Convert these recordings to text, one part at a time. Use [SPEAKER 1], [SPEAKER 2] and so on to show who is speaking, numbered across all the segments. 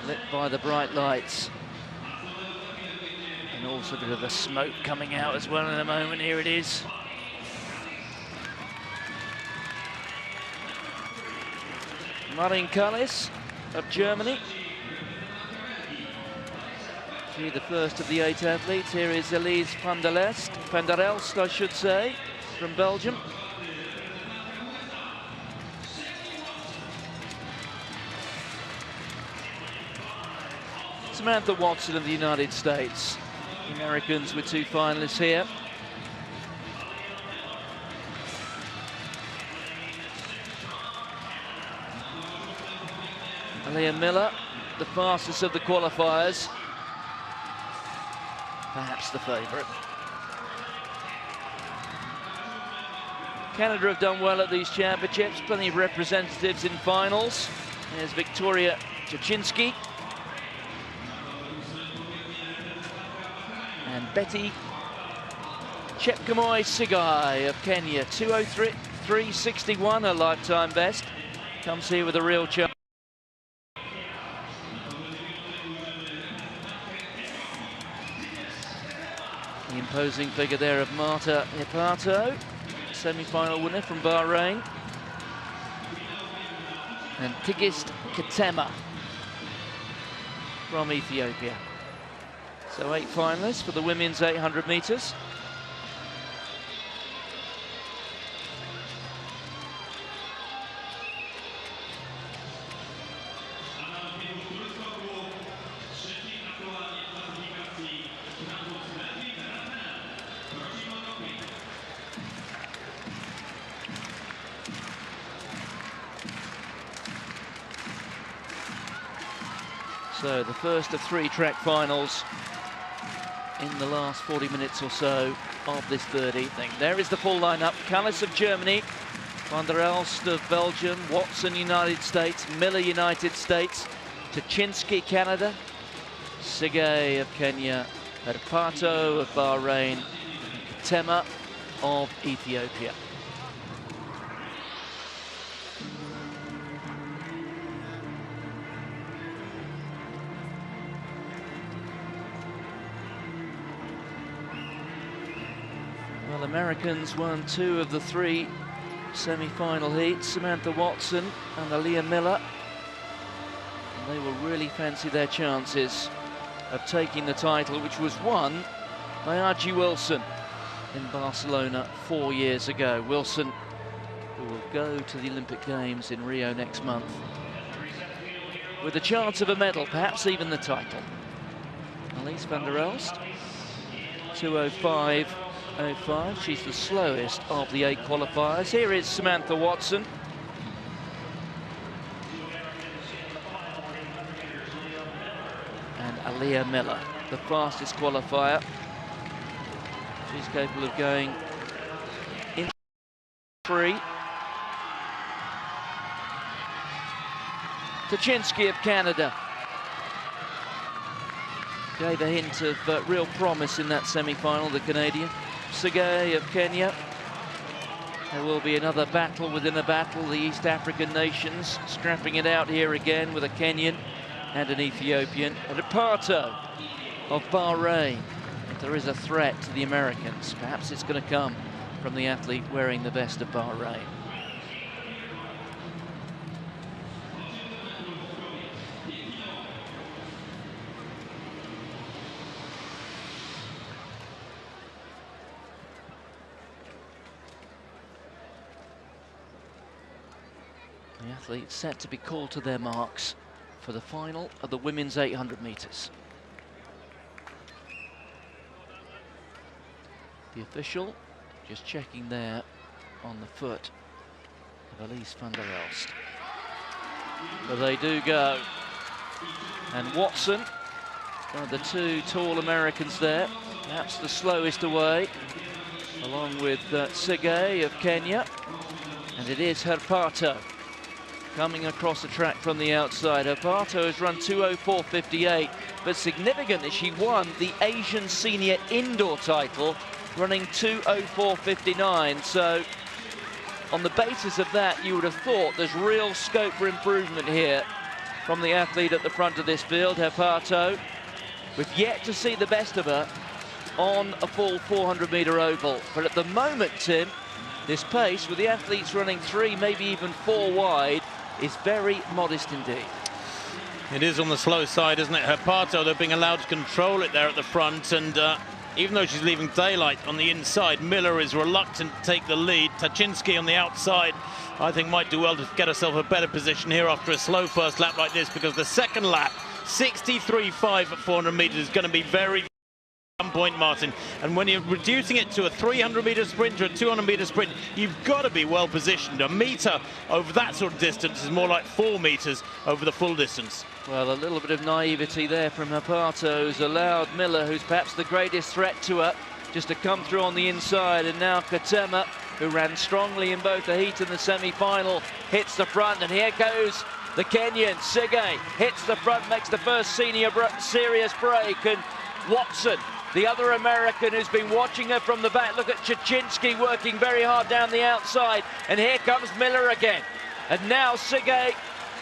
[SPEAKER 1] lit by the bright lights. And also a bit of the smoke coming out as well in a moment. Here it is. Marin Kallis of Germany. She the first of the 8 athletes. Here is Elise van der Elst, I should say, from Belgium. Samantha Watson of the United States. The Americans with 2 finalists here. Aliyah Miller, the fastest of the qualifiers. Perhaps the favourite. Canada have done well at these championships. Plenty of representatives in finals. There's Victoria Chichinski. And Betty Chepkemoi Sigai of Kenya. 2:03.61, her lifetime best. Comes here with a real chance. The imposing figure there of Marta Hippato, semi-final winner from Bahrain. And Tigist Ketema from Ethiopia. So 8 finalists for the women's 800 metres. So the first of 3 track finals in the last 40 minutes or so of this third evening. There is the full lineup. Kallis of Germany, van der Elst of Belgium, Watson United States, Miller United States, Tuchinski Canada, Sigai of Kenya, Hippato of Bahrain, Ketema of Ethiopia. Well, Americans won 2 of the 3 semi-final heats, Samantha Watson and Aliyah Miller. And they will really fancy their chances of taking the title, which was won by Archie Wilson in Barcelona 4 years ago. Wilson, who will go to the Olympic Games in Rio next month with a chance of a medal, perhaps even the title. Elise van der Elst, 2:05.05. She's the slowest of the 8 qualifiers. Here is Samantha Watson. And Aliyah Miller, the fastest qualifier. She's capable of going in 3. Tuchinski of Canada gave a hint of real promise in that semi-final, the Canadian. Sigai of Kenya. There will be another battle within a battle. The East African nations scrapping it out here again with a Kenyan and an Ethiopian. And Hippato of Bahrain. If there is a threat to the Americans, perhaps it's going to come from the athlete wearing the vest of Bahrain. The athletes set to be called to their marks for the final of the women's 800 metres. The official just checking there on the foot of Elise van der Elst. But they do go. And Watson, one of the 2 tall Americans there, perhaps the slowest away, along with Sigai of Kenya. And it is Hippato coming across the track from the outside. Hippato has run 2:04.58, but significantly she won the Asian Senior Indoor title running 2:04.59. So on the basis of that, you would have thought there's real scope for improvement here from the athlete at the front of this field, Herpato. We've yet to see the best of her on a full 400-metre oval. But at the moment, Tim, this pace, with the athletes running 3, maybe even 4 wide, is very modest indeed.
[SPEAKER 2] It is on the slow side, isn't it? Herpato, they're being allowed to control it there at the front, and even though she's leaving daylight on the inside, Miller is reluctant to take the lead. Taczynski on the outside, I think, might do well to get herself a better position here after a slow first lap like this, because the second lap, 63.5 at 400 metres, is going to be very some point, Martin, and when you're reducing it to a 300-metre sprint or a 200-metre sprint, you've got to be well positioned. A metre over that sort of distance is more like 4 metres over the full distance.
[SPEAKER 1] Well, a little bit of naivety there from Herpato has allowed Miller, who's perhaps the greatest threat to her, just to come through on the inside. And now Katema, who ran strongly in both the heat and the semi-final, hits the front, and here goes the Kenyan. Sige hits the front, makes the first serious break, and Watson, the other American who's been watching her from the back. Look at Taczynski working very hard down the outside. And here comes Miller again. And now Sige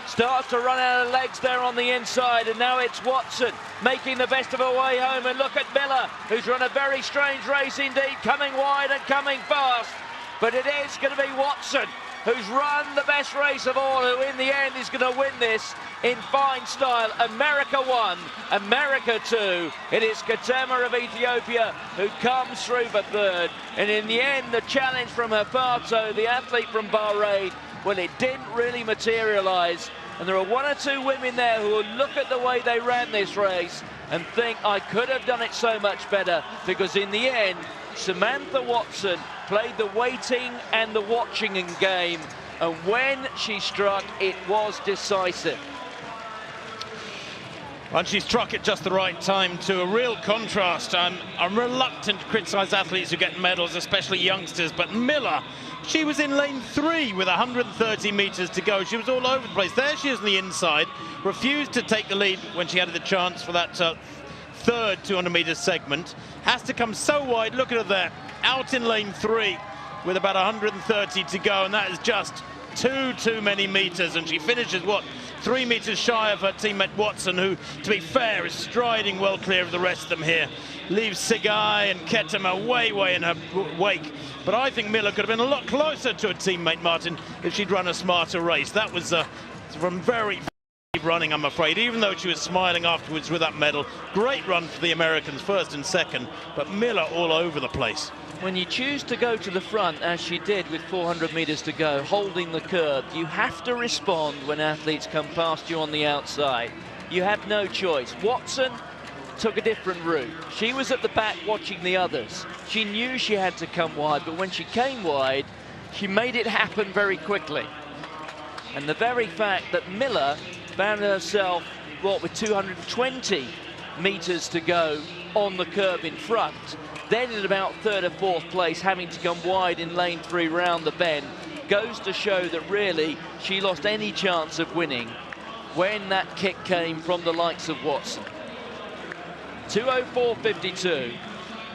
[SPEAKER 1] starts to run out of legs there on the inside. And now it's Watson making the best of her way home. And look at Miller, who's run a very strange race indeed, coming wide and coming fast. But it is going to be Watson who's run the best race of all, who in the end is going to win this in fine style. America 1, America 2. It is Katema of Ethiopia who comes through for third. And in the end, the challenge from Herpato, the athlete from Bahrain, well, it didn't really materialise. And there are 1 or 2 women there who will look at the way they ran this race and think, I could have done it so much better, because in the end, Samantha Watson played the waiting and the watching game, and when she struck, it was decisive.
[SPEAKER 2] And she struck at just the right time, to a real contrast. I'm reluctant to criticise athletes who get medals, especially youngsters, but Miller, she was in lane 3 with 130 metres to go. She was all over the place. There she is on the inside, refused to take the lead when she had the chance for that third 200-metre segment. Has to come so wide, look at her there, out in lane 3 with about 130 to go, and that is just too many metres, and she finishes, what, 3 metres shy of her teammate Watson, who, to be fair, is striding well clear of the rest of them here. Leaves Sige and Ketema way in her wake. But I think Miller could have been a lot closer to her teammate Martin if she'd run a smarter race. That was from very running, I'm afraid, even though she was smiling afterwards with that medal. Great run for the Americans, first and second, but Miller all over the place.
[SPEAKER 1] When you choose to go to the front, as she did with 400 metres to go, holding the curve, you have to respond when athletes come past you on the outside. You have no choice. Watson took a different route. She was at the back watching the others. She knew she had to come wide, but when she came wide, she made it happen very quickly. And the very fact that Miller found herself, what, with 220 metres to go on the curve in front, then in about 3rd or 4th place, having to come wide in lane 3 round the bend, goes to show that really she lost any chance of winning when that kick came from the likes of Watson. 2:04.52.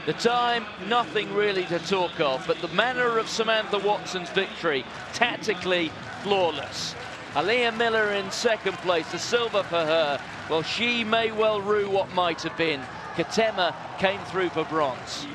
[SPEAKER 1] The time, nothing really to talk of, but the manner of Samantha Watson's victory, tactically flawless. Aaliyah Miller in 2nd place, the silver for her. Well, she may well rue what might have been. Katema came through for bronze.